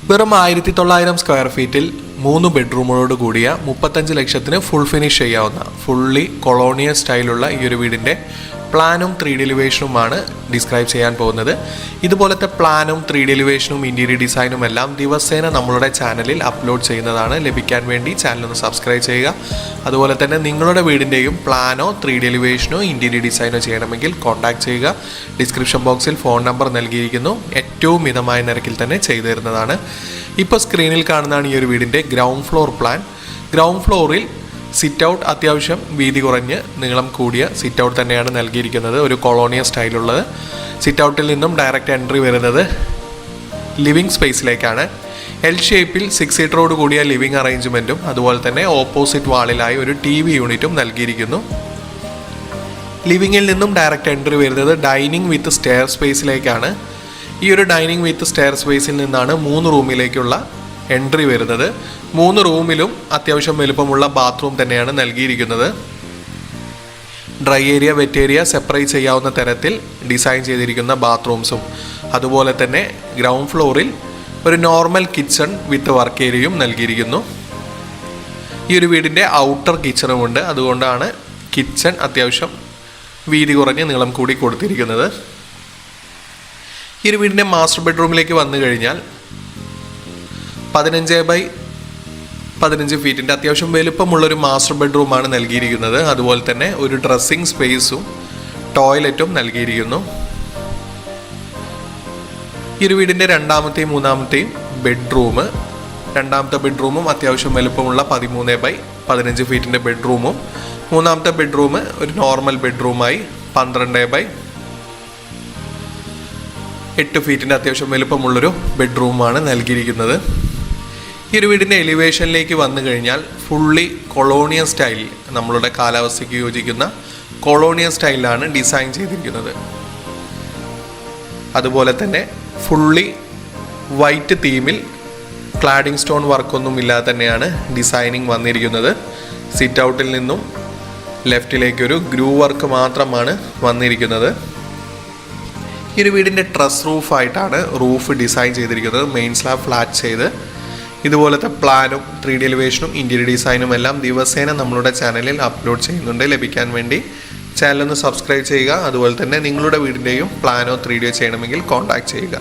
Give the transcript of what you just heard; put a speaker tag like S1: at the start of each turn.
S1: വെറും 1900 സ്ക്വയർ ഫീറ്റിൽ 3 ബെഡ്റൂമുകളോട് കൂടിയ 35 ലക്ഷത്തിന് ഫുൾ ഫിനിഷ് ചെയ്യാവുന്ന ഫുള്ളി കൊളോണിയൽ സ്റ്റൈലുള്ള ഈ ഒരു വീടിൻ്റെ പ്ലാനും 3D എലിവേഷനുമാണ് ഡിസ്ക്രൈബ് ചെയ്യാൻ പോകുന്നത്. ഇതുപോലത്തെ പ്ലാനും 3D എലിവേഷനും ഇൻറ്റീരിയർ ഡിസൈനും എല്ലാം ദിവസേന നമ്മളുടെ ചാനലിൽ അപ്ലോഡ് ചെയ്യുന്നതാണ്. ലഭിക്കാൻ വേണ്ടി ചാനലൊന്ന് സബ്സ്ക്രൈബ് ചെയ്യുക. അതുപോലെ തന്നെ നിങ്ങളുടെ വീടിൻ്റെയും പ്ലാനോ 3D എലിവേഷനോ ഇൻറ്റീരിയർ ഡിസൈനോ ചെയ്യണമെങ്കിൽ കോൺടാക്ട് ചെയ്യുക. ഡിസ്ക്രിപ്ഷൻ ബോക്സിൽ ഫോൺ നമ്പർ നൽകിയിരിക്കുന്നു. ഏറ്റവും മിതമായ നിരക്കിൽ തന്നെ ചെയ്തു തരുന്നതാണ്. ഇപ്പോൾ സ്ക്രീനിൽ കാണുന്നതാണ് ഈ ഒരു വീടിൻ്റെ ഗ്രൗണ്ട് ഫ്ലോർ പ്ലാൻ. ഗ്രൗണ്ട് ഫ്ലോറിൽ സിറ്റ് ഔട്ട് അത്യാവശ്യം വീതി കുറഞ്ഞ് നീളം കൂടിയ സിറ്റ് ഔട്ട് തന്നെയാണ് നൽകിയിരിക്കുന്നത്. ഒരു കൊളോണിയൽ സ്റ്റൈലുള്ളത്. സിറ്റ് ഔട്ടിൽ നിന്നും ഡയറക്റ്റ് എൻട്രി വരുന്നത് ലിവിങ് സ്പേസിലേക്കാണ്. എൽ ഷേപ്പിൽ 6 സീറ്ററോട് കൂടിയ ലിവിങ് അറേഞ്ച്മെൻറ്റും അതുപോലെ തന്നെ ഓപ്പോസിറ്റ് വാളിലായി ഒരു TV യൂണിറ്റും നൽകിയിരിക്കുന്നു. ലിവിങ്ങിൽ നിന്നും ഡയറക്റ്റ് എൻട്രി വരുന്നത് ഡൈനിങ് വിത്ത് സ്റ്റെയർ സ്പേസിലേക്കാണ്. ഈ ഒരു ഡൈനിങ് വിത്ത് സ്റ്റെയർ സ്പേസിൽ നിന്നാണ് 3 റൂമിലേക്കുള്ള എൻട്രി വരുന്നത്. 3 റൂമിലും അത്യാവശ്യം വലുപ്പമുള്ള ബാത്റൂം തന്നെയാണ് നൽകിയിരിക്കുന്നത്. Dry area wet area separate ചെയ്യാവുന്ന തരത്തിൽ ഡിസൈൻ ചെയ്തിരിക്കുന്ന ബാത്റൂംസും അതുപോലെ തന്നെ ഗ്രൗണ്ട് ഫ്ലോറിൽ ഒരു നോർമൽ കിച്ചൺ വിത്ത് വർക്ക് ഏരിയയും നൽകിയിരിക്കുന്നു. ഈ ഒരു വീടിൻ്റെ ഔട്ടർ കിച്ചണുമുണ്ട്. അതുകൊണ്ടാണ് കിച്ചൺ അത്യാവശ്യം വീതി കുറഞ്ഞ് നീളം കൂടി കൊടുത്തിരിക്കുന്നത്. ഈ ഒരു വീടിൻ്റെ മാസ്റ്റർ ബെഡ്റൂമിലേക്ക് വന്നു കഴിഞ്ഞാൽ 15x15 ഫീറ്റിൻ്റെ അത്യാവശ്യം വലുപ്പമുള്ളൊരു മാസ്റ്റർ ബെഡ്റൂമാണ് നൽകിയിരിക്കുന്നത്. അതുപോലെ തന്നെ ഒരു ഡ്രസ്സിങ് സ്പേസും ടോയ്ലറ്റും നൽകിയിരിക്കുന്നു. ഈ ഒരു വീടിൻ്റെ രണ്ടാമത്തെയും മൂന്നാമത്തെയും ബെഡ്റൂം, രണ്ടാമത്തെ ബെഡ്റൂമും അത്യാവശ്യം വലുപ്പമുള്ള 13x15 ഫീറ്റിൻ്റെ ബെഡ്റൂമും, മൂന്നാമത്തെ ബെഡ്റൂം ഒരു നോർമൽ ബെഡ്റൂമായി 12x8 ഫീറ്റിൻ്റെ അത്യാവശ്യം വലുപ്പമുള്ളൊരു ബെഡ്റൂമാണ് നൽകിയിരിക്കുന്നത്. ഈ ഒരു വീടിൻ്റെ എലിവേഷനിലേക്ക് വന്നു കഴിഞ്ഞാൽ ഫുള്ളി കൊളോണിയൽ സ്റ്റൈൽ, നമ്മളുടെ കാലാവസ്ഥയ്ക്ക് യോജിക്കുന്ന കൊളോണിയൽ സ്റ്റൈലിലാണ് ഡിസൈൻ ചെയ്തിരിക്കുന്നത്. അതുപോലെ തന്നെ ഫുള്ളി വൈറ്റ് തീമിൽ ക്ലാഡിംഗ് സ്റ്റോൺ വർക്കൊന്നും ഇല്ലാതെ തന്നെയാണ് ഡിസൈനിങ് വന്നിരിക്കുന്നത്. സിറ്റ് ഔട്ടിൽ നിന്നും ലെഫ്റ്റിലേക്കൊരു ഗ്രൂ വർക്ക് മാത്രമാണ് വന്നിരിക്കുന്നത്. ഈ ഒരു വീടിൻ്റെ ട്രസ് റൂഫായിട്ടാണ് റൂഫ് ഡിസൈൻ ചെയ്തിരിക്കുന്നത്. മെയിൻ സ്ലാബ് ഫ്ലാറ്റ് ചെയ്ത് ഇതുപോലത്തെ പ്ലാനും 3D എലിവേഷനും ഇൻറ്റീരിയർ ഡിസൈനും എല്ലാം ദിവസേന നമ്മളുടെ ചാനലിൽ അപ്ലോഡ് ചെയ്യുന്നുണ്ട്. ലഭിക്കാൻ വേണ്ടി ചാനലൊന്ന് സബ്സ്ക്രൈബ് ചെയ്യുക. അതുപോലെ തന്നെ നിങ്ങളുടെ വീടിൻ്റെയും പ്ലാനോ 3D ചെയ്യണമെങ്കിൽ കോൺടാക്ട് ചെയ്യുക.